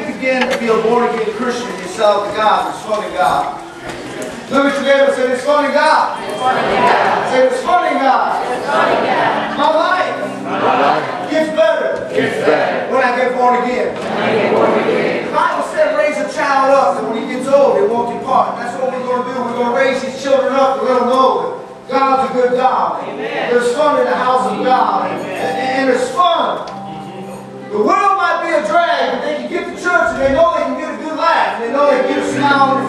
begin to be a born-again Christian yourself to God, it's fun in God. Look at your neighbor and say, it's fun in God. Say, it's fun in God. My life gets better when I get born again. The Bible said raise a child up, and when he gets old, it won't depart. That's what we're going to do. We're going to raise these children up to let them know that God's a good God. There's fun in the house of God. And there's fun. The world might be a drag, but they can get to church and they know they can get a good laugh. And they know they can get a smile on their